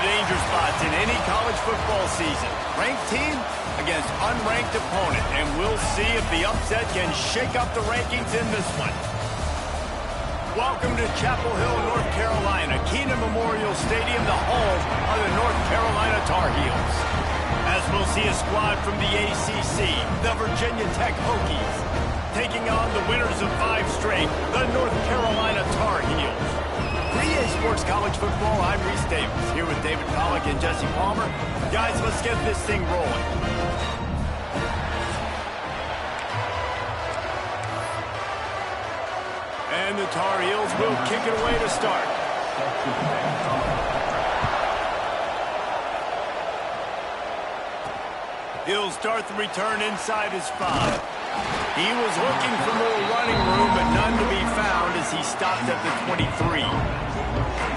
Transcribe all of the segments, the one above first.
danger spots in any college football season. Ranked team against unranked opponent, and we'll see if the upset can shake up the rankings in this one. Welcome to Chapel Hill, North Carolina, Keenan Memorial Stadium, the home of the North Carolina Tar Heels. As we'll see a squad from the ACC, the Virginia Tech Hokies, taking on the winners of 5 straight, the North Carolina Tar Heels. For EA Sports College Football, I'm Reese Davis, here with David Pollack and Jesse Palmer. Guys, let's get this thing rolling. And the Tar Heels will kick it away to start. He'll start the return inside his 5. He was looking for more running room, but none to be found as he stopped at the 23.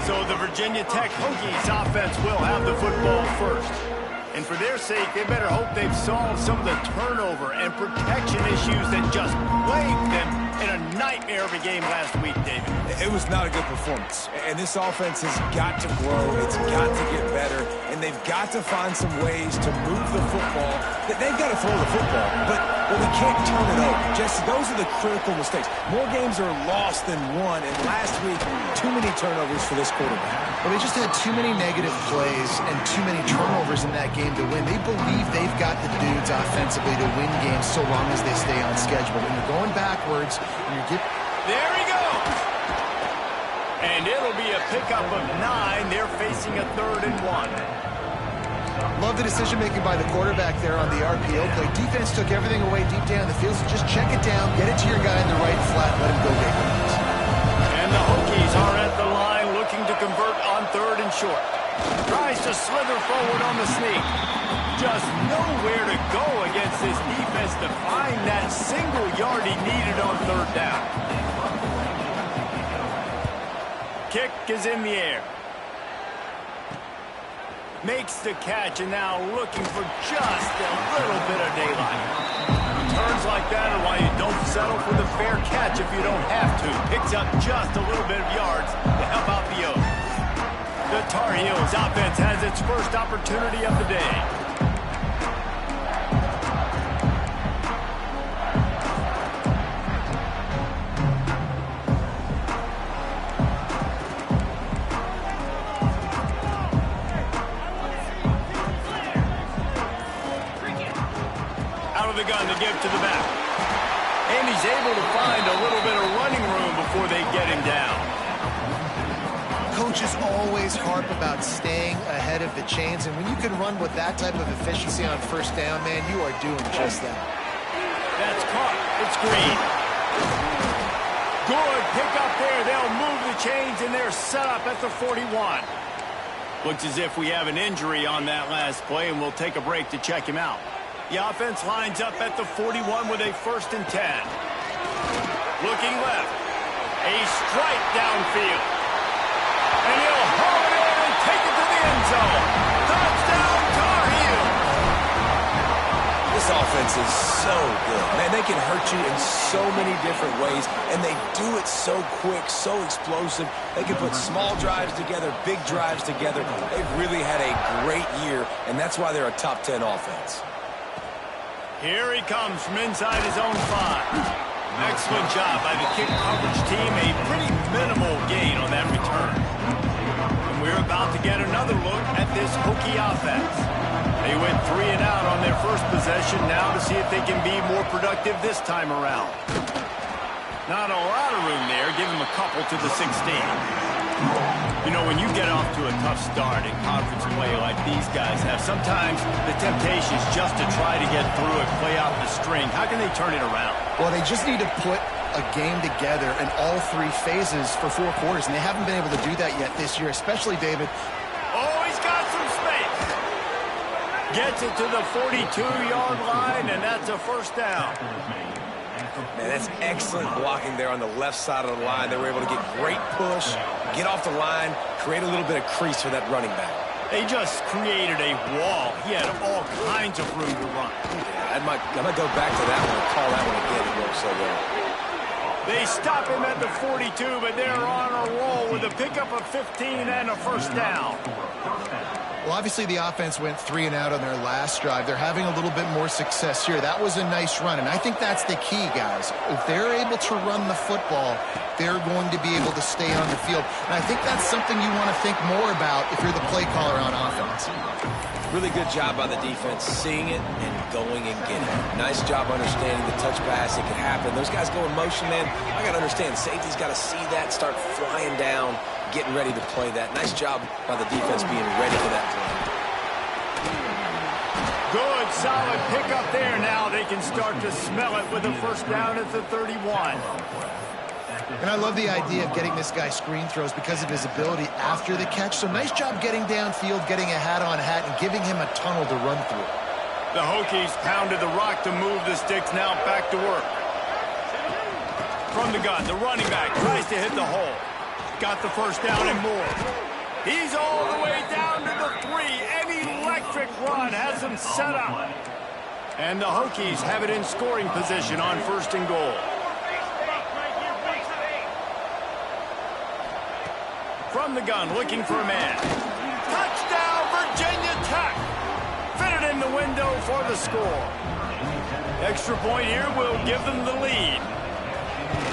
So the Virginia Tech Hokies offense will have the football first. And for their sake, they better hope they've solved some of the turnover and protection issues that just plagued them in a nightmare of a game last week, David. It was not a good performance. And this offense has got to grow. It's got to get better. And they've got to find some ways to move the football. They've got to throw the football, but we can't turn it over. Jesse, those are the critical mistakes. More games are lost than won. And last week, too many turnovers for this quarterback. Well, they just had too many negative plays and too many turnovers in that game to win. They believe they've got the dudes offensively to win games so long as they stay on schedule. When you're going backwards, there he goes! And it'll be a pickup of 9. They're facing a 3rd and 1. Love the decision-making by the quarterback there on the RPO play. Defense took everything away deep down the field, so just check it down, get it to your guy in the right flat, let him go get it. And the Hokies are at the line looking to convert on 3rd and short. Tries to slither forward on the sneak. Just nowhere to go against this defense to find that single yard he needed on 3rd down. Kick is in the air. Makes the catch, and now looking for just a little bit of daylight. Turns like that are why you don't settle for the fair catch if you don't have to. Picks up just a little bit of yards to help out the Oaks. The Tar Heels offense has its first opportunity of the day. The gun to give to the back. And he's able to find a little bit of running room before they get him down. Coaches always harp about staying ahead of the chains, and when you can run with that type of efficiency on 1st down, man, you are doing just that. That's caught. It's Green. Good pick up there. They'll move the chains, and they're set up at the 41. Looks as if we have an injury on that last play, and we'll take a break to check him out. The offense lines up at the 41 with a 1st and 10. Looking left. A strike downfield. And he'll haul it in and take it to the end zone. Touchdown, Tar Heels. This offense is so good. Man, they can hurt you in so many different ways, and they do it so quick, so explosive. They can put small drives together, big drives together. They've really had a great year, and that's why they're a top 10 offense. Here he comes from inside his own 5. Excellent job by the kick coverage team. A pretty minimal gain on that return. And we're about to get another look at this Hokie offense. They went 3 and out on their first possession. Now to see if they can be more productive this time around. Not a lot of room there. Give him a couple to the 16. You know, when you get off to a tough start in conference play like these guys have, sometimes the temptation is just to try to get through it, play out the string. How can they turn it around? Well, they just need to put a game together in all 3 phases for 4 quarters, and they haven't been able to do that yet this year, especially, David. Oh, he's got some space. Gets it to the 42-yard line, and that's a 1st down. Man, that's excellent blocking there on the left side of the line. They were able to get great push, get off the line, create a little bit of crease for that running back. They just created a wall. He had all kinds of room to run. I might go back to that one and call that one again. It worked so well. They stop him at the 42, but they're on a roll with a pickup of 15 and a 1st down. Well, obviously the offense went 3 and out on their last drive. They're having a little bit more success here. That was a nice run, and I think that's the key, guys. If they're able to run the football, they're going to be able to stay on the field. And I think that's something you want to think more about if you're the play caller on offense. Really good job by the defense, seeing it and going and getting it. Nice job understanding the touch pass. It can happen. Those guys go in motion, man. I got to understand, safety's got to see that, start flying down, getting ready to play that. Nice job by the defense being ready for that play. Good, solid pickup there. Now they can start to smell it with a first down at the 31. And I love the idea of getting this guy screen throws because of his ability after the catch. So nice job getting downfield, getting a hat-on-hat, and giving him a tunnel to run through. The Hokies pounded the rock to move the sticks. Now back to work. From the gun, the running back tries to hit the hole. Got the first down and more. He's all the way down to the 3. An electric run has him set up. And the Hokies have it in scoring position on first and goal. From the gun, looking for a man. Touchdown, Virginia Tech. Fitted in the window for the score. Extra point here will give them the lead.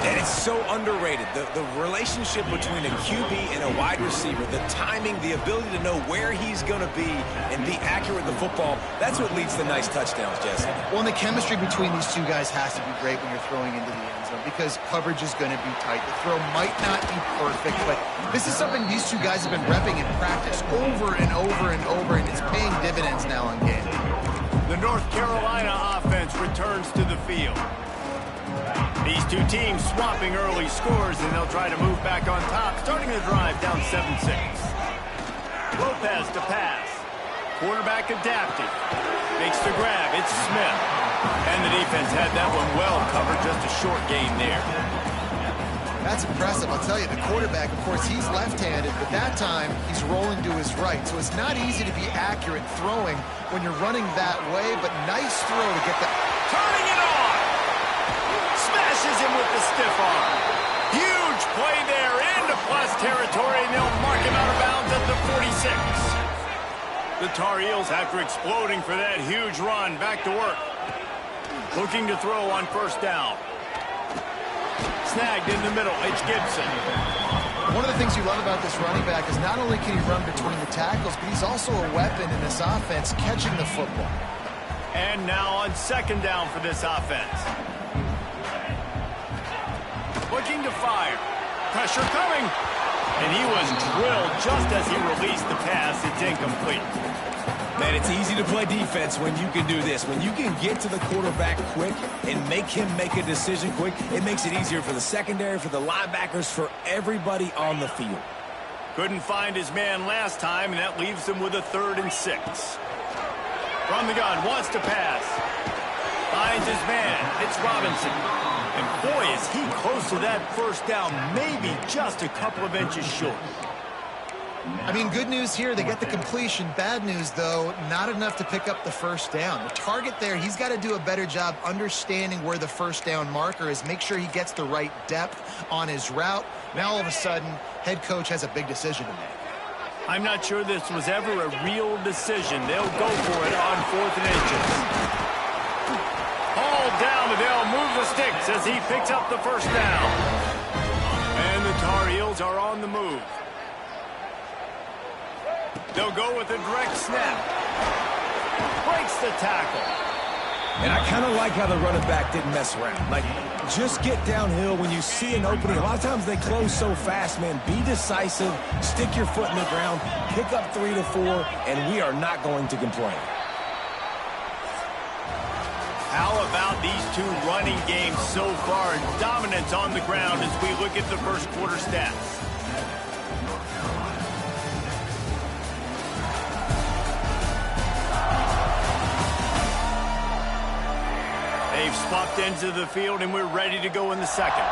And it's so underrated. The relationship between a QB and a wide receiver, the timing, the ability to know where he's going to be and be accurate with the football, that's what leads to nice touchdowns, Jesse. Well, and the chemistry between these two guys has to be great when you're throwing into the end zone because coverage is going to be tight. The throw might not be perfect, but this is something these two guys have been repping in practice over and over and over, and it's paying dividends now in game. The North Carolina offense returns to the field. These two teams swapping early scores, and they'll try to move back on top, starting the drive down 7-6. Lopez to pass. Quarterback adapted. Makes the grab. It's Smith. And the defense had that one well covered. Just a short gain there. That's impressive. I'll tell you, the quarterback, of course, he's left-handed, but that time he's rolling to his right. So it's not easy to be accurate throwing when you're running that way, but nice throw to get that. Turning it on. Smashes him with the stiff arm. Huge play there into plus territory, and they'll mark him out of bounds at the 46. The Tar Heels, after exploding for that huge run, back to work. Looking to throw on first down. Snagged in the middle. It's Gibson. One of the things you love about this running back is not only can he run between the tackles, but he's also a weapon in this offense, catching the football. And now on second down for this offense. Looking to fire. Pressure coming. And he was drilled just as he released the pass. It's incomplete. Man, it's easy to play defense when you can do this. When you can get to the quarterback quick and make him make a decision quick, it makes it easier for the secondary, for the linebackers, for everybody on the field. Couldn't find his man last time, and that leaves him with a 3rd and 6. From the gun, wants to pass. Finds his man. It's Robinson. And boy, is he close to that first down, maybe just a couple of inches short. I mean, good news here, they get the completion. Bad news, though, not enough to pick up the first down. The target there, he's got to do a better job understanding where the first down marker is, make sure he gets the right depth on his route. Now, all of a sudden, head coach has a big decision to make. I'm not sure this was ever a real decision. They'll go for it on 4th and inches. All down, and they'll move the sticks as he picks up the first down. And the Tar Heels are on the move. They'll go with a direct snap. Breaks the tackle. And I kind of like how the running back didn't mess around. Like, just get downhill when you see an opening. A lot of times they close so fast, man. Be decisive. Stick your foot in the ground. Pick up 3 to 4, and we are not going to complain. How about these two running games so far? Dominance on the ground as we look at the first quarter stats. They've swapped into the field, and we're ready to go in the second.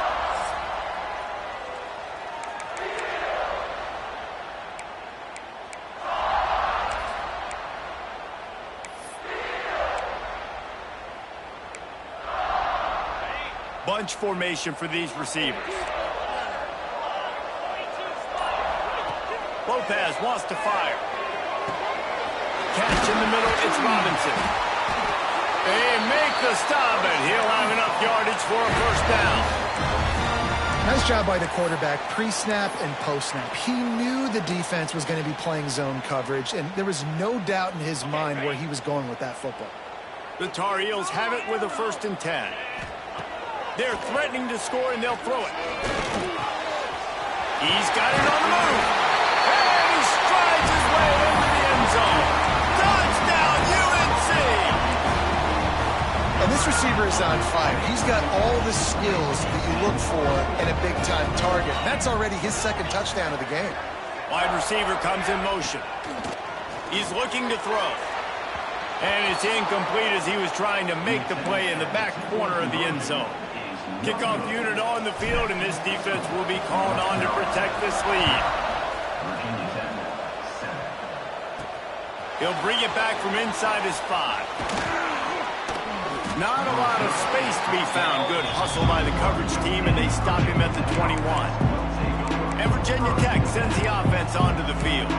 Bunch formation for these receivers. Lopez wants to fire. catch in the middle. It's Robinson. They make the stop, and he'll have enough yardage for a first down. Nice job by the quarterback, pre-snap and post-snap. He knew the defense was going to be playing zone coverage, and there was no doubt in his mind where he was going with that football. The Tar Heels have it with a 1st and 10. They're threatening to score, and they'll throw it. He's got it on the move. And he strides his way into the end zone. Touchdown, UNC! And this receiver is on fire. He's got all the skills that you look for in a big-time target. That's already his 2nd touchdown of the game. Wide receiver comes in motion. He's looking to throw. And it's incomplete as he was trying to make the play in the back corner of the end zone. Kickoff unit on the field, and this defense will be called on to protect this lead. He'll bring it back from inside his 5. Not a lot of space to be found. Good hustle by the coverage team, and they stop him at the 21. And Virginia Tech sends the offense onto the field.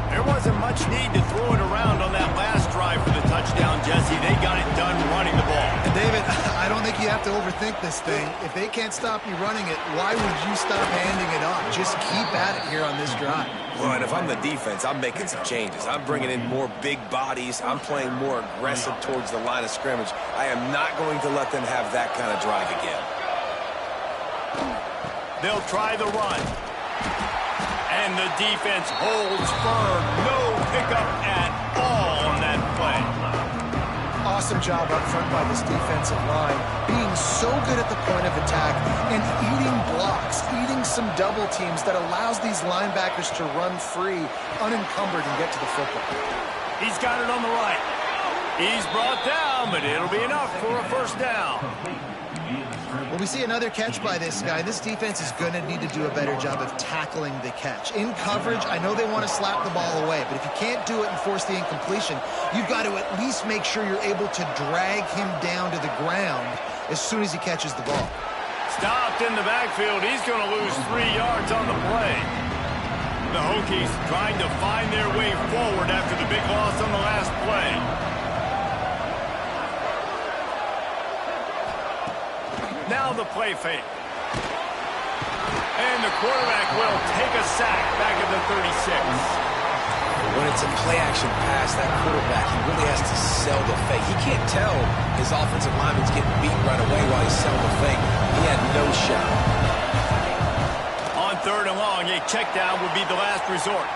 There wasn't much need to throw it around on that last drive for the touchdown, Jesse. They got it done running the ball. And David, I don't think you have to overthink this thing. If they can't stop you running it, why would you stop handing it off? Just keep at it here on this drive. Well, and if I'm the defense, I'm making some changes. I'm bringing in more big bodies. I'm playing more aggressive towards the line of scrimmage. I am not going to let them have that kind of drive again. They'll try the run. And the defense holds firm. No pickup at all on that play. Awesome job up front by this defensive line, being so good at the point of attack and eating blocks, eating some double teams that allows these linebackers to run free, unencumbered, and get to the football. He's got it on the right. He's brought down, but it'll be enough for a first down. Well, we see another catch by this guy. This defense is going to need to do a better job of tackling the catch. In coverage, I know they want to slap the ball away, but if you can't do it and force the incompletion, you've got to at least make sure you're able to drag him down to the ground as soon as he catches the ball. Stopped in the backfield. He's going to lose 3 yards on the play. The Hokies trying to find their way forward after the big loss on the last play. Now the play fake. And the quarterback will take a sack back at the 36. When it's a play-action pass, that quarterback, he really has to sell the fake. He can't tell his offensive lineman's getting beat right away while he's selling the fake. He had no shot. On 3rd and long, a check down would be the last resort.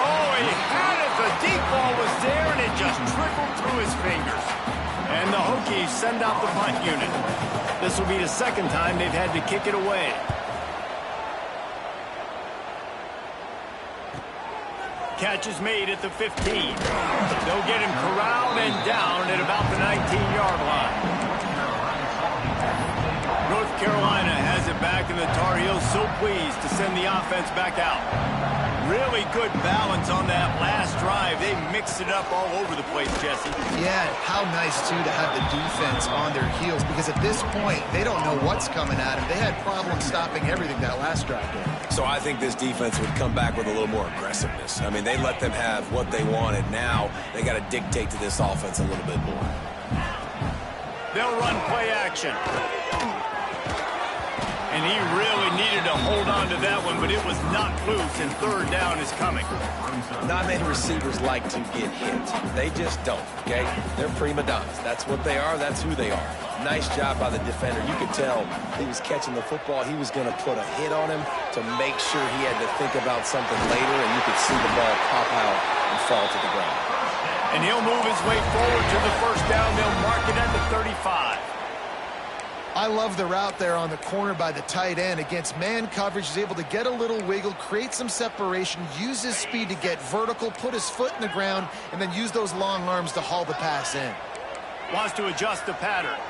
Oh, he had it. The deep ball was there, and it just trickled through his fingers. And the Hokies send out the punt unit. This will be the 2nd time they've had to kick it away. Catch is made at the 15. They'll get him corralled and down at about the 19-yard line. North Carolina has it back, and the Tar Heels so pleased to send the offense back out. Really good balance on that last drive. They mixed it up all over the place, Jesse. Yeah, how nice, too, to have the defense on their heels, because at this point, they don't know what's coming at them. They had problems stopping everything that last drive did. So I think this defense would come back with a little more aggressiveness. I mean, they let them have what they wanted. Now they got to dictate to this offense a little bit more. They'll run play action. And he really needed to hold on to that one, but it was not loose, and 3rd down is coming. Not many receivers like to get hit. They just don't, okay? They're prima donnas. That's what they are. That's who they are. Nice job by the defender. You could tell he was catching the football. He was going to put a hit on him to make sure he had to think about something later, and you could see the ball pop out and fall to the ground. And he'll move his way forward to the first down. They'll mark it at the 35. I love the route there on the corner by the tight end. Against man coverage, he's able to get a little wiggle, create some separation, use his speed to get vertical, put his foot in the ground, and then use those long arms to haul the pass in. Wants to adjust the pattern.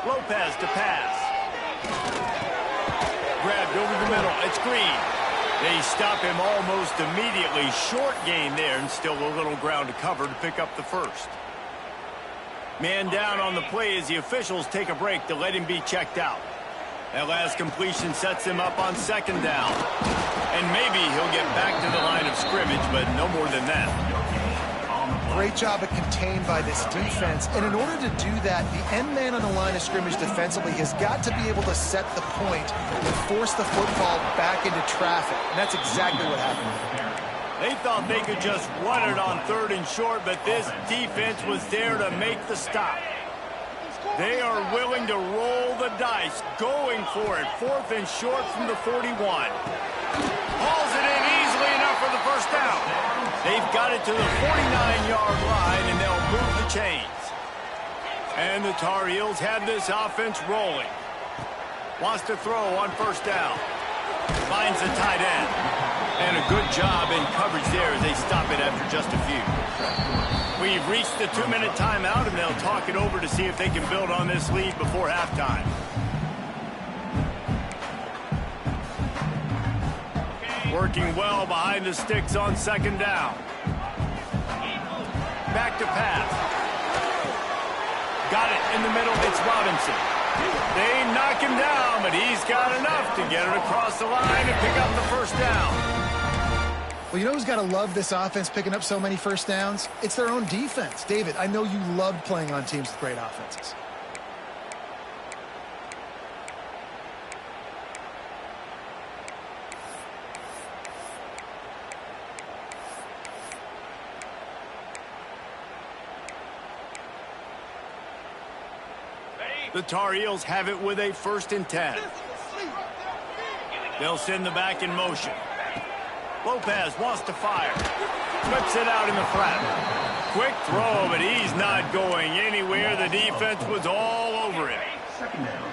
Lopez to pass. Grabbed over the middle. It's Green. They stop him almost immediately. Short gain there, and still a little ground to cover to pick up the first. Man down on the play as the officials take a break to let him be checked out. That last completion sets him up on 2nd down. And maybe he'll get back to the line of scrimmage, but no more than that. Great job of contained by this defense. And in order to do that, the end man on the line of scrimmage defensively has got to be able to set the point and force the football back into traffic. And that's exactly what happened. They thought they could just run it on 3rd and short, but this defense was there to make the stop. They are willing to roll the dice, going for it. 4th and short from the 41. Hauls it in easily enough for the first down. They've got it to the 49-yard line, and they'll move the chains. And the Tar Heels have this offense rolling. Wants to throw on 1st down. Finds the tight end. And a good job in coverage there as they stop it after just a few. We've reached the 2-minute timeout, and they'll talk it over to see if they can build on this lead before halftime. Working well behind the sticks on 2nd down. Back to pass. Got it in the middle. It's Robinson. They knock him down, but he's got enough to get it across the line and pick up the 1st down. Well, you know who's got to love this offense picking up so many 1st downs? It's their own defense. David, I know you loved playing on teams with great offenses. The Tar Heels have it with a 1st and 10. They'll send the back in motion. Lopez wants to fire. Whips it out in the flat. Quick throw, but he's not going anywhere. The defense was all over him.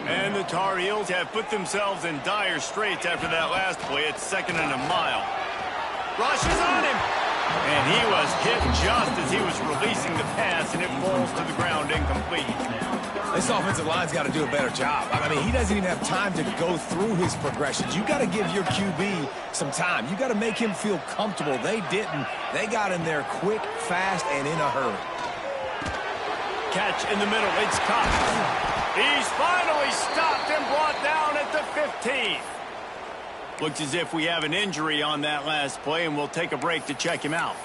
And the Tar Heels have put themselves in dire straits after that last play. It's 2nd and a mile. Rushes on him. And he was hit just as he was releasing the pass, and it falls to the ground incomplete. This offensive line's got to do a better job. I mean, he doesn't even have time to go through his progressions. You got to give your QB some time. You got to make him feel comfortable. They didn't. They got in there quick, fast, and in a hurry. Catch in the middle. It's caught. He's finally stopped and brought down at the 15. Looks as if we have an injury on that last play, and we'll take a break to check him out.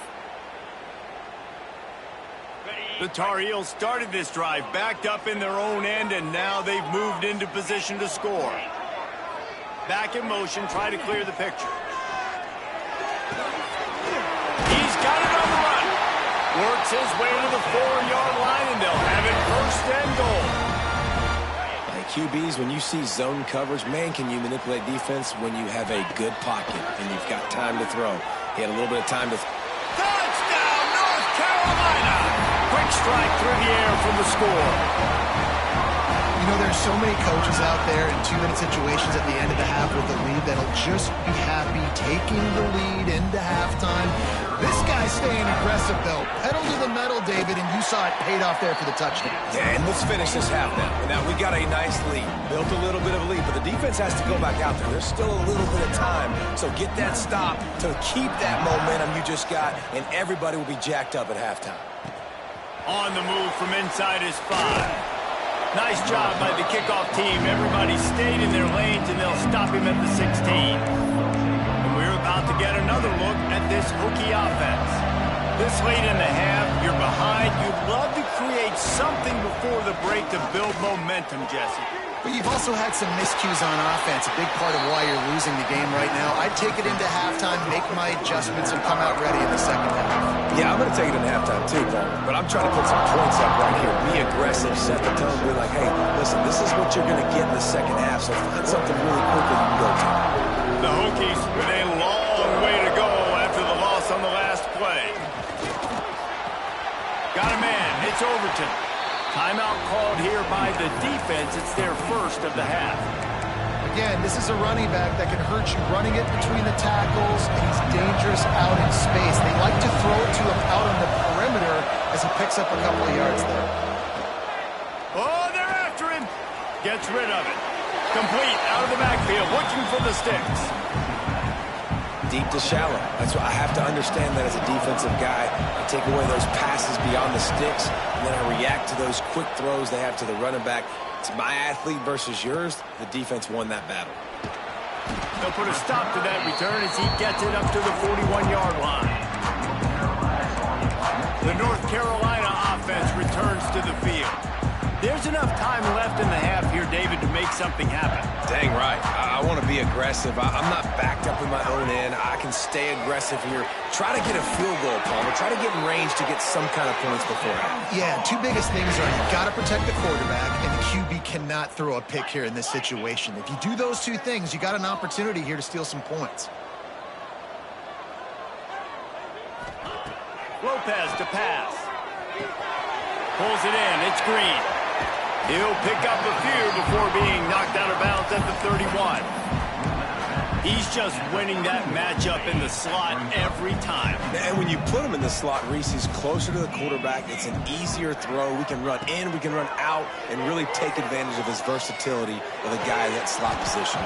The Tar Heels started this drive backed up in their own end, and now they've moved into position to score. Back in motion, try to clear the picture. He's got it on the run. Works his way to the 4-yard line, and they'll have it 1st and goal. QBs, when you see zone coverage, man, can you manipulate defense when you have a good pocket and you've got time to throw. He had a little bit of time to... Touchdown, North Carolina! Quick strike through the air from the score. You know, there's so many coaches out there in 2-minute situations at the end of the half with the lead that'll just be happy taking the lead into halftime. This guy's staying aggressive, though. Pedal to the metal, David, and you saw it paid off there for the touchdown. Yeah, and let's finish this half now. Now, we got a nice lead. Built a little bit of a lead, but the defense has to go back out there. There's still a little bit of time. So get that stop to keep that momentum you just got, and everybody will be jacked up at halftime. On the move from inside his 5. Nice job by the kickoff team. Everybody stayed in their lanes, and they'll stop him at the 16. And we're about to get another look at this Hokie offense. This late in the half, you're behind. You'd love to create something before the break to build momentum, Jesse. But you've also had some miscues on offense, a big part of why you're losing the game right now. I'd take it into halftime, make my adjustments, and come out ready in the second half. Yeah, I'm going to take it into halftime too, Paul. But I'm trying to put some points up right here. Be aggressive, set the tone, be like, hey, listen, this is what you're going to get in the second half, so find something really quickly you can go to. The Hokies with a long way to go after the loss on the last play. Got a man. It's Overton. Timeout called here by the defense. It's their first of the half. Again, this is a running back that can hurt you running it between the tackles, and he's dangerous out in space. They like to throw it to him out on the perimeter as he picks up a couple of yards there. Oh, they're after him. Gets rid of it. Complete out of the backfield, looking for the sticks. Deep to shallow. That's why I have to understand that as a defensive guy. I take away those passes beyond the sticks, and then I react to those quick throws they have to the running back. It's my athlete versus yours. The defense won that battle. They'll put a stop to that return as he gets it up to the 41-yard line. The North Carolina offense returns to the field. There's enough time left in the half here, David, to make something happen. Dang right. I want to be aggressive. I'm not backed up in my own end. I can stay aggressive here. Try to get a field goal, Palmer. Try to get in range to get some kind of points beforehand. Yeah, two biggest things are you've got to protect the quarterback, and the QB cannot throw a pick here in this situation. If you do those two things, you got an opportunity here to steal some points. Lopez to pass. Pulls it in. It's Green. He'll pick up a few before being knocked out of bounds at the 31. He's just winning that matchup in the slot every time. And when you put him in the slot, Reese, he's closer to the quarterback. It's an easier throw. We can run in, we can run out, and really take advantage of his versatility of the guy in that slot position.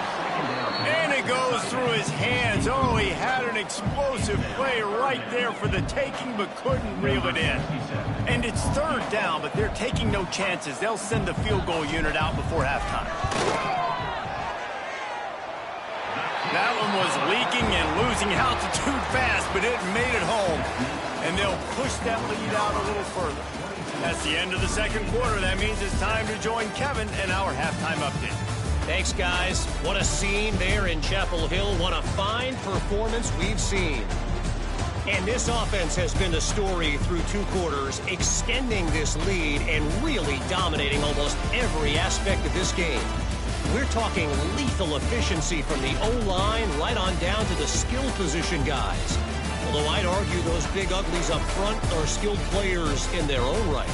And it goes through his hands. Oh, he had an explosive play right there for the taking, but couldn't reel it in. And it's third down, but they're taking no chances. They'll send the field goal unit out before halftime. That one was leaking and losing altitude fast, but it made it home. And they'll push that lead out a little further. That's the end of the second quarter. That means it's time to join Kevin in our halftime update. Thanks, guys. What a scene there in Chapel Hill. What a fine performance we've seen. And this offense has been the story through two quarters, extending this lead and really dominating almost every aspect of this game. We're talking lethal efficiency from the O-line right on down to the skill position guys. Although I'd argue those big uglies up front are skilled players in their own right.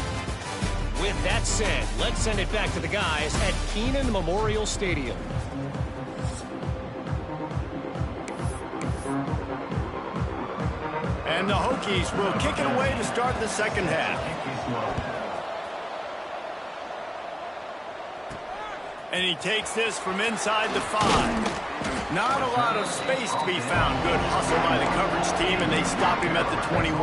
With that said, let's send it back to the guys at Kenan Memorial Stadium. And the Hokies will kick it away to start the second half. And he takes this from inside the 5. Not a lot of space to be found. Good hustle by the coverage team, and they stop him at the 21.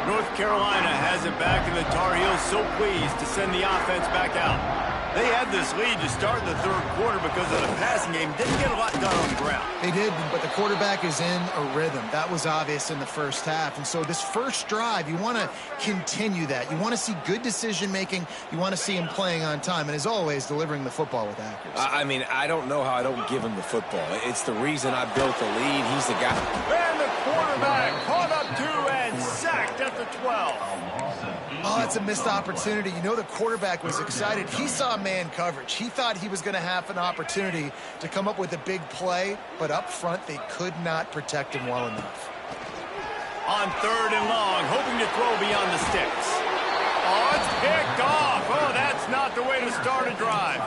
North Carolina has it back, and the Tar Heels so pleased to send the offense back out. They had this lead to start the third quarter because of the passing game. Didn't get a lot done on the ground. They did, but the quarterback is in a rhythm. That was obvious in the first half. And so this first drive, you want to continue that. You want to see good decision-making. You want to see him playing on time. And as always, delivering the football with accuracy. I mean, I don't know how I don't give him the football. It's the reason I built the lead. He's the guy. And the quarterback caught up to and sacked at the 12. Oh, that's a missed opportunity. You know the quarterback was excited. He saw man coverage. He thought he was going to have an opportunity to come up with a big play, but up front they could not protect him well enough. On third and long, hoping to throw beyond the sticks. Oh, it's picked off. Oh, that's not the way to start a drive.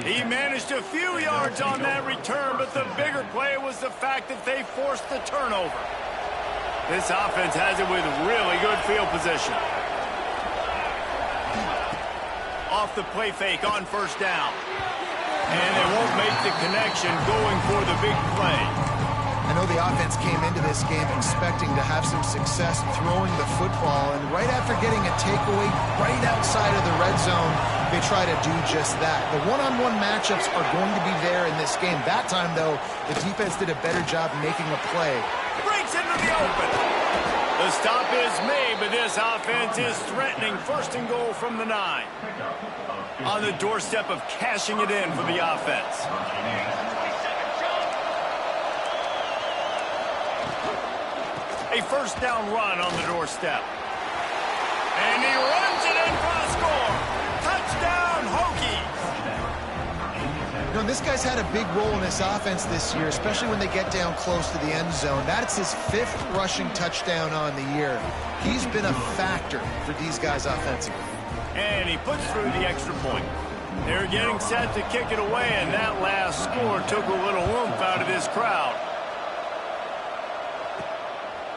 He managed a few yards on that return, but the bigger play was the fact that they forced the turnover. This offense has it with really good field position. Off the play fake on first down. And they won't make the connection going for the big play. I know the offense came into this game expecting to have some success throwing the football, and right after getting a takeaway right outside of the red zone, they try to do just that. The one-on-one matchups are going to be there in this game. That time, though, the defense did a better job making a play. Breaks into the open. The stop is made, but this offense is threatening first and goal from the 9. On the doorstep of cashing it in for the offense. A first down run on the doorstep. And he runs it in for the score. Touchdown, Hokies. You know, this guy's had a big role in this offense this year, especially when they get down close to the end zone. That's his 5th rushing touchdown on the year. He's been a factor for these guys offensively. And he puts through the extra point. They're getting set to kick it away, and that last score took a little oomph out of this crowd.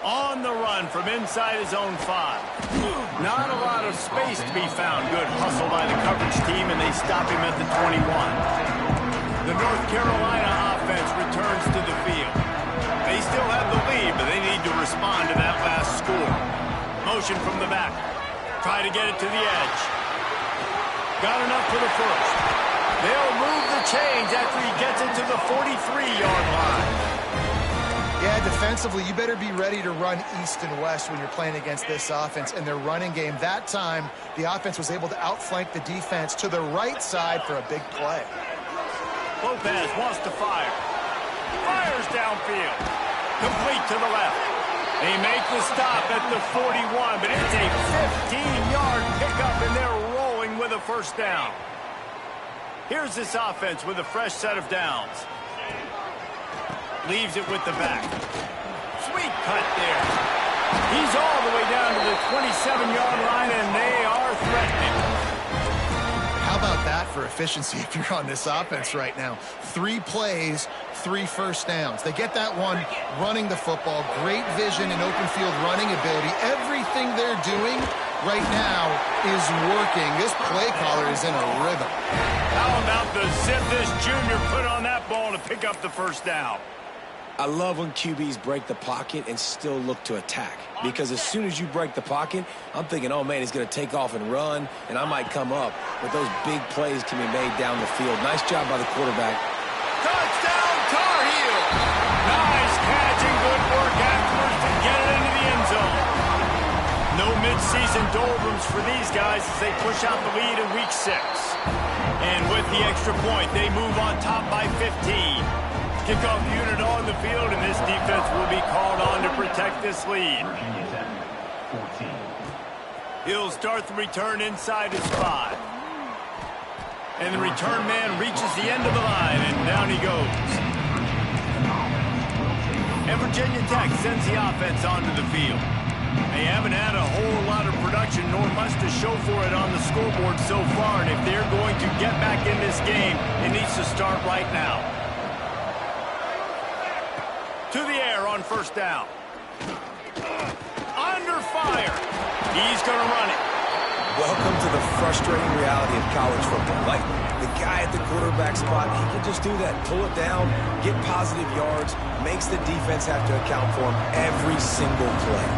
On the run from inside his own 5. Not a lot of space to be found. Good hustle by the coverage team, and they stop him at the 21. The North Carolina offense returns to the field. They still have the lead, but they need to respond to that last score. Motion from the back. Try to get it to the edge. Got enough for the first. They'll move the change after he gets it to the 43-yard line. Yeah, defensively, you better be ready to run east and west when you're playing against this offense and their running game. That time, the offense was able to outflank the defense to the right side for a big play. Lopez wants to fire. Fires downfield. Complete to the left. They make the stop at the 41, but it's a 15-yard pickup, and they're rolling with a first down. Here's this offense with a fresh set of downs. Leaves it with the back. Sweet cut there. He's all the way down to the 27-yard line, and they are threatening. How about that for efficiency if you're on this offense right now? 3 plays, 3 first downs. They get that one running the football. Great vision and open field running ability. Everything they're doing right now is working. This play caller is in a rhythm. How about the zip this junior put on that ball to pick up the first down? I love when QBs break the pocket and still look to attack. Because as soon as you break the pocket, I'm thinking, oh, man, he's going to take off and run, and I might come up. But those big plays can be made down the field. Nice job by the quarterback. Touchdown, Tar Heel! Nice catch and good work afterwards to get it into the end zone. No midseason doldrums for these guys as they push out the lead in Week 6. And with the extra point, they move on top by 15. Kickoff unit on the field, and this defense will be called on to protect this lead. He'll start the return inside his 5. And the return man reaches the end of the line, and down he goes. And Virginia Tech sends the offense onto the field. They haven't had a whole lot of production, nor much to show for it on the scoreboard so far, and if they're going to get back in this game, it needs to start right now. To the air on first down. Under fire. He's going to run it. Welcome to the frustrating reality of college football. Like, the guy at the quarterback spot, he can just do that. Pull it down, get positive yards, makes the defense have to account for him every single play.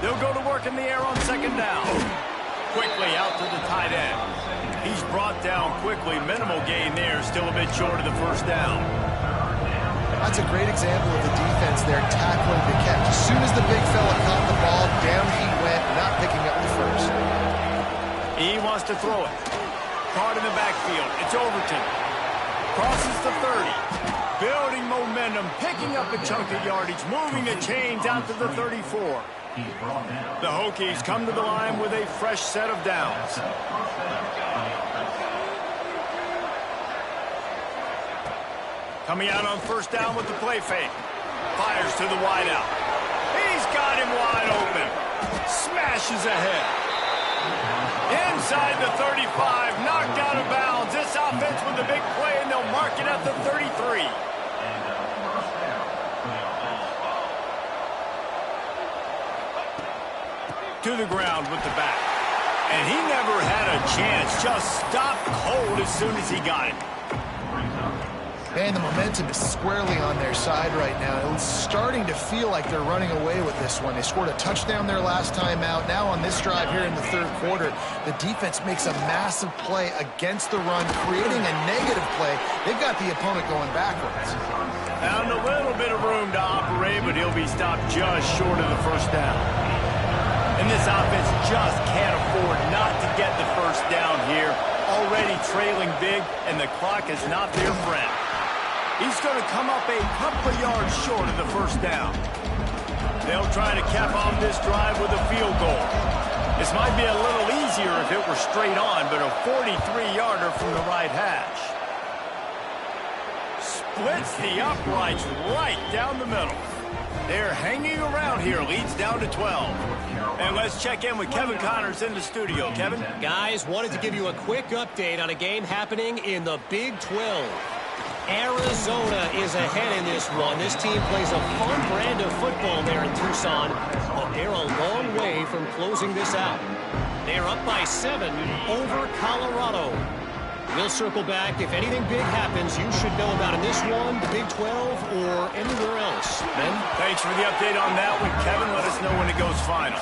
They'll go to work in the air on second down. Quickly out to the tight end. He's brought down quickly. Minimal gain there. Still a bit short of the first down. That's a great example of the defense there tackling the catch. As soon as the big fella caught the ball, down he went, not picking up the first. He wants to throw it. Caught in the backfield. It's Overton. Crosses the 30. Building momentum. Picking up a chunk of yardage. Moving the chains out to the 34. The Hokies come to the line with a fresh set of downs. Coming out on first down with the play fake. Fires to the wideout. He's got him wide open. Smashes ahead. Inside the 35. Knocked out of bounds. This offense with a big play, and they'll mark it at the 33. To the ground with the back. And he never had a chance. Just stopped cold as soon as he got it. And the momentum is squarely on their side right now. It's starting to feel like they're running away with this one. They scored a touchdown their last time out. Now on this drive here in the third quarter, the defense makes a massive play against the run, creating a negative play. They've got the opponent going backwards. Found a little bit of room to operate, but he'll be stopped just short of the first down. And this offense just can't afford not to get the first down here. Already trailing big, and the clock is not their friend. He's going to come up a couple of yards short of the first down. They'll try to cap off this drive with a field goal. This might be a little easier if it were straight on, but a 43-yarder from the right hash. Splits the uprights right down the middle. They're hanging around here. Leads down to 12. And let's check in with Kevin Connors in the studio. Kevin? Guys, wanted to give you a quick update on a game happening in the Big 12. Arizona is ahead in this one. This team plays a fun brand of football there in Tucson, but they're a long way from closing this out. They're up by 7 over Colorado. We'll circle back. If anything big happens, you should know about in this one, the Big 12, or anywhere else. Ben? Thanks for the update on that one, Kevin. Let us know when it goes final.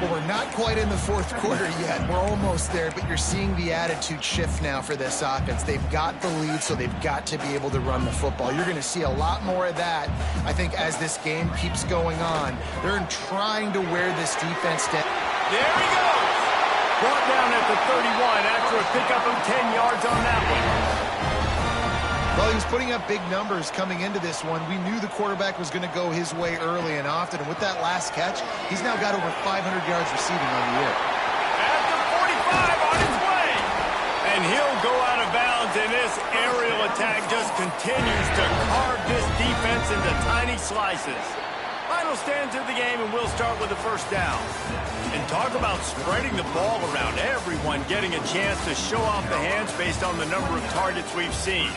Well, we're not quite in the fourth quarter yet. We're almost there, but you're seeing the attitude shift now for this offense. They've got the lead, so they've got to be able to run the football. You're going to see a lot more of that, I think, as this game keeps going on. They're trying to wear this defense down. There he goes! Brought down at the 31 after a pickup of 10 yards on that one. Well, he was putting up big numbers coming into this one. We knew the quarterback was going to go his way early and often, and with that last catch, he's now got over 500 yards receiving on the year. At the 45 on his way! And he'll go out of bounds, and this aerial attack just continues to carve this defense into tiny slices. Final stands of the game, and we'll start with the first down. And talk about spreading the ball around, everyone getting a chance to show off the hands based on the number of targets we've seen.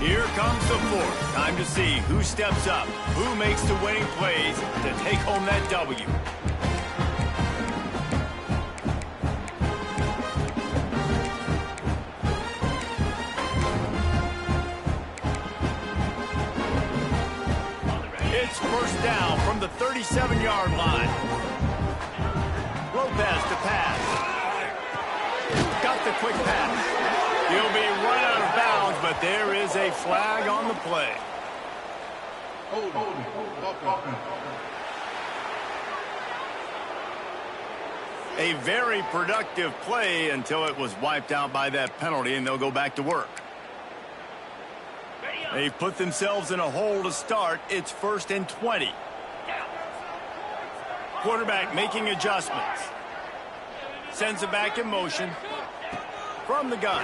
Here comes the fourth. Time to see who steps up, who makes the winning plays to take home that W. It's first down from the 37-yard line. Lopez to pass. Got the quick pass. He'll be run out of bounds, but there is a flag on the play. A very productive play until it was wiped out by that penalty, and they'll go back to work. They've put themselves in a hole to start. It's 1st and 20. Quarterback making adjustments. Sends it back in motion. From the gun.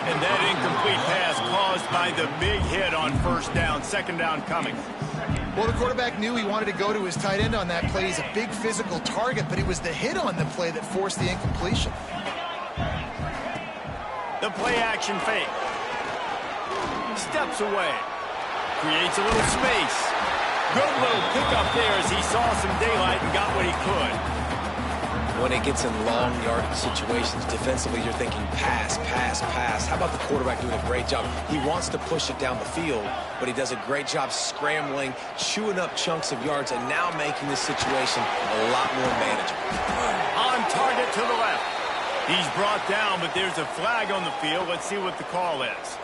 And that incomplete pass caused by the big hit on first down. Second down coming. Well, the quarterback knew he wanted to go to his tight end on that play. He's a big physical target, but it was the hit on the play that forced the incompletion. The play action fake. Steps away. Creates a little space. Good little pickup there as he saw some daylight and got what he could. When it gets in long yardage situations, defensively, you're thinking pass, pass, pass. How about the quarterback doing a great job? He wants to push it down the field, but he does a great job scrambling, chewing up chunks of yards, and now making this situation a lot more manageable. On target to the left. He's brought down, but there's a flag on the field. Let's see what the call is.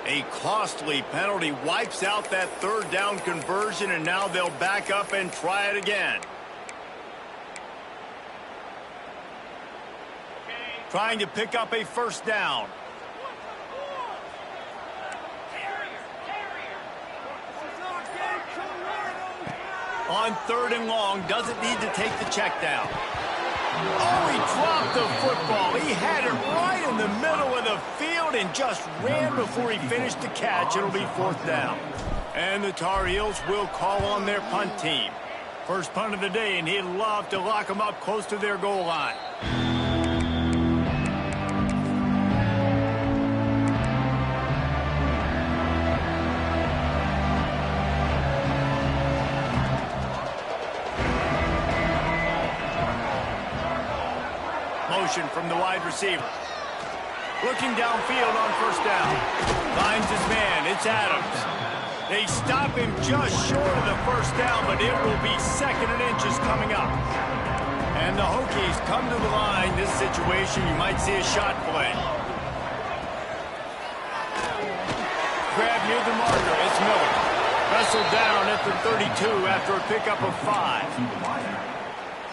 A costly penalty wipes out that third down conversion, and now they'll back up and try it again. Trying to pick up a first down. On 3rd and long, doesn't need to take the check down. Oh, he dropped the football. He had it right in the middle of the field and just ran before he finished the catch. It'll be 4th down. And the Tar Heels will call on their punt team. First punt of the day, and he'd love to lock them up close to their goal line. Motion from the wide receiver. Looking downfield on first down. Finds his man. It's Adams. They stop him just short of the first down, but it will be 2nd and inches coming up. And the Hokies come to the line. This situation, you might see a shot play. Grab near the marker. It's Miller. Wrestled down at the 32 after a pickup of 5.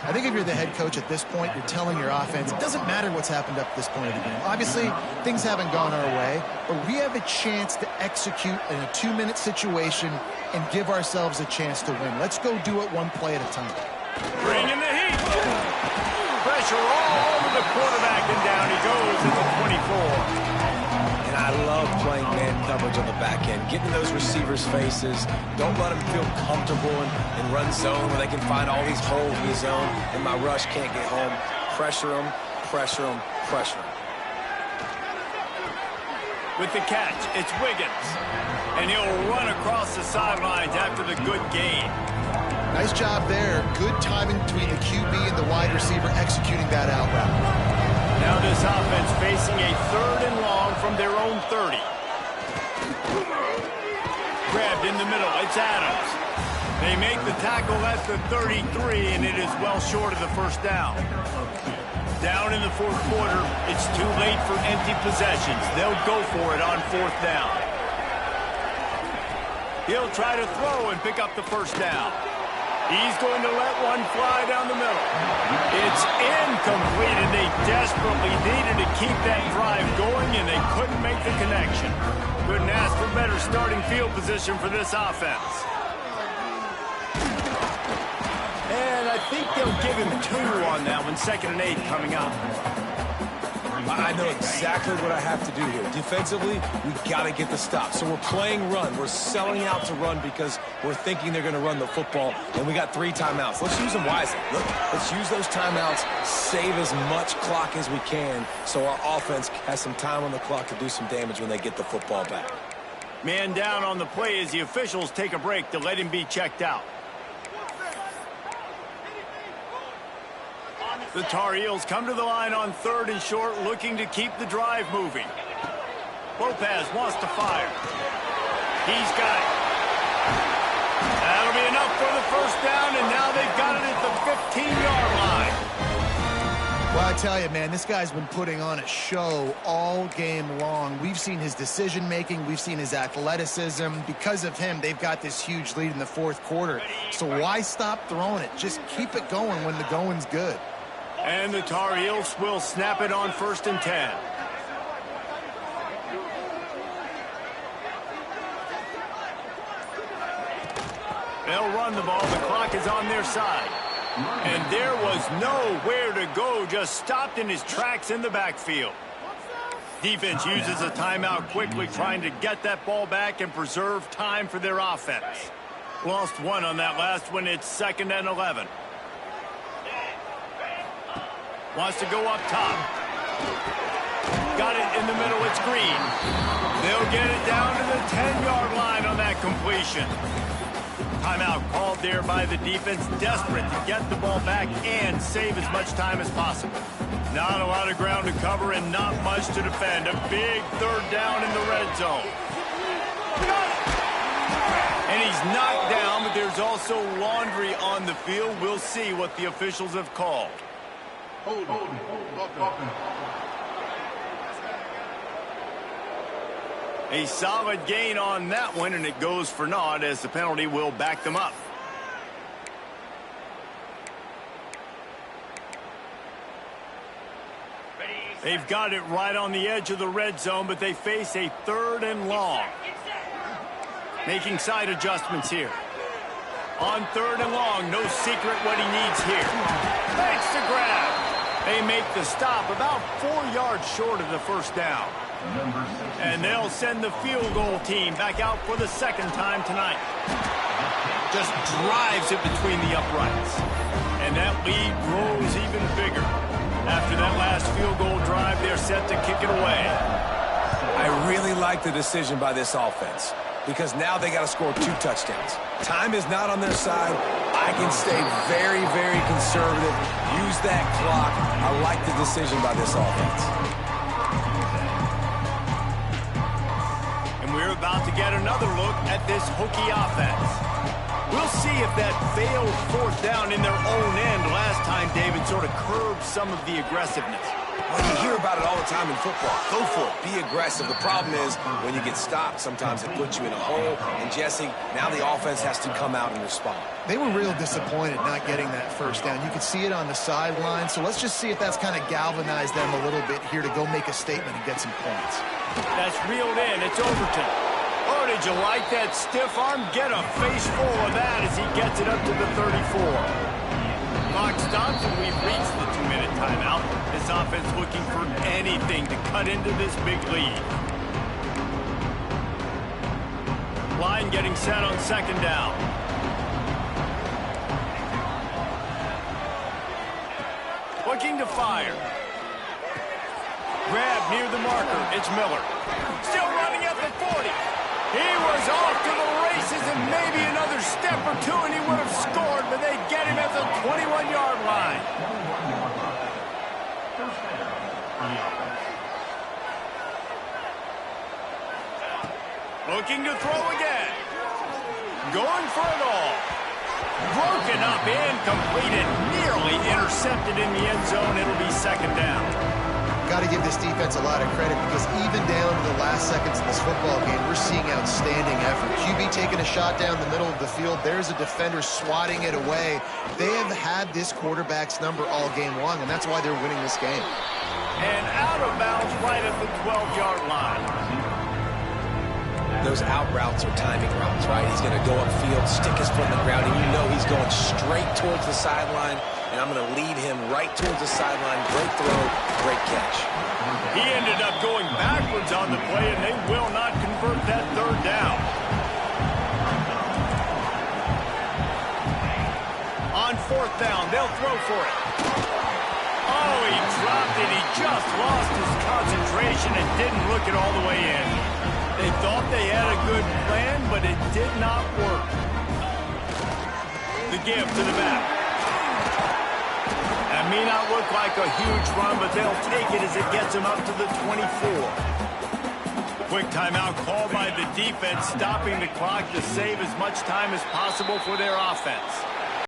I think if you're the head coach at this point, you're telling your offense, it doesn't matter what's happened up to this point of the game. Obviously, things haven't gone our way, but we have a chance to execute in a 2-minute situation and give ourselves a chance to win. Let's go do it one play at a time. Bring in the heat. Pressure all over the quarterback, and down he goes at the 24. I love playing man coverage on the back end, getting those receivers' faces. Don't let them feel comfortable in run zone where they can find all these holes in the zone, and my rush can't get home. Pressure them, pressure them, pressure them. With the catch, it's Wiggins. And he'll run across the sidelines after the good gain. Nice job there. Good timing between the QB and the wide receiver executing that out route. Now this offense facing a 3rd and long from their own 30. Grabbed in the middle. It's Adams. They make the tackle at the 33, and it is well short of the first down. Down in the 4th quarter, it's too late for empty possessions. They'll go for it on 4th down. He'll try to throw and pick up the first down. He's going to let one fly down the middle. It's incomplete, and they desperately needed to keep that drive going, and they couldn't make the connection. Couldn't ask for better starting field position for this offense. And I think they'll give him 2 on that one, 2nd and 8 coming up. I know exactly what I have to do here. Defensively, we've got to get the stop. So we're playing run. We're selling out to run because we're thinking they're going to run the football, and we got 3 timeouts. Let's use them wisely. Look, let's use those timeouts, save as much clock as we can so our offense has some time on the clock to do some damage when they get the football back. Man down on the play as the officials take a break to let him be checked out. The Tar Heels come to the line on 3rd and short, looking to keep the drive moving. Lopez wants to fire. He's got it. That'll be enough for the first down, and now they've got it at the 15-yard line. Well, I tell you, man, this guy's been putting on a show all game long. We've seen his decision-making. We've seen his athleticism. Because of him, they've got this huge lead in the 4th quarter. So why stop throwing it? Just keep it going when the going's good. And the Tar Heels will snap it on 1st and 10. They'll run the ball. The clock is on their side. And there was nowhere to go, just stopped in his tracks in the backfield. Defense uses a timeout quickly, trying to get that ball back and preserve time for their offense. Lost 1 on that last one. It's 2nd and 11. Wants to go up top. Got it in the middle. It's Green. They'll get it down to the 10-yard line on that completion. Timeout called there by the defense, desperate to get the ball back and save as much time as possible. Not a lot of ground to cover and not much to defend. A big 3rd down in the red zone. And he's knocked down, but there's also laundry on the field. We'll see what the officials have called. A solid gain on that one, and it goes for naught as the penalty will back them up. They've got it right on the edge of the red zone, but they face a 3rd and long. Making side adjustments here. On 3rd and long, no secret what he needs here. Makes the grab. They make the stop about 4 yards short of the first down. And they'll send the field goal team back out for the 2nd time tonight. Just drives it between the uprights. And that lead grows even bigger. After that last field goal drive, they're set to kick it away. I really like the decision by this offense because now they got to score 2 touchdowns. Time is not on their side. I can stay very, very conservative. Use that clock. I like the decision by this offense. And we're about to get another look at this Hokie offense. We'll see if that failed 4th down in their own end last time, David, sort of curbed some of the aggressiveness. Well, you hear about it all the time in football. Go for it. Be aggressive. The problem is when you get stopped, sometimes it puts you in a hole. And, Jesse, now the offense has to come out and respond. They were real disappointed not getting that first down. You could see it on the sideline. So let's just see if that's kind of galvanized them a little bit here to go make a statement and get some points. That's reeled in. It's Overton. Oh, did you like that stiff arm? Get a face full of that as he gets it up to the 34. Clock stops and we've reached the 2-minute timeout. This offense looking for anything to cut into this big lead. Line getting set on 2nd down. Looking to fire. Grab near the marker. It's Miller. Still running at the 40. He was off to the races and maybe another step or two and he would have scored, but they get him at the 21-yard line. Looking to throw again. Going for it all. Broken up, incomplete, and nearly intercepted in the end zone. It'll be second down. Got to give this defense a lot of credit because even down to the last seconds in this football game, we're seeing outstanding effort. QB taking a shot down the middle of the field. There's a defender swatting it away. They have had this quarterback's number all game long, and that's why they're winning this game. And out of bounds right at the 12-yard line. Those out routes are timing routes, right? He's going to go upfield, stick his foot in the ground, and you know he's going straight towards the sideline, and I'm going to lead him right towards the sideline. Great throw, great catch. He ended up going backwards on the play, and they will not convert that third down. On fourth down, they'll throw for it. Oh, he dropped it. He just lost his concentration and didn't look it all the way in. They thought they had a good plan, but it did not work. The give to the back. That may not look like a huge run, but they'll take it as it gets them up to the 24. Quick timeout called by the defense, stopping the clock to save as much time as possible for their offense.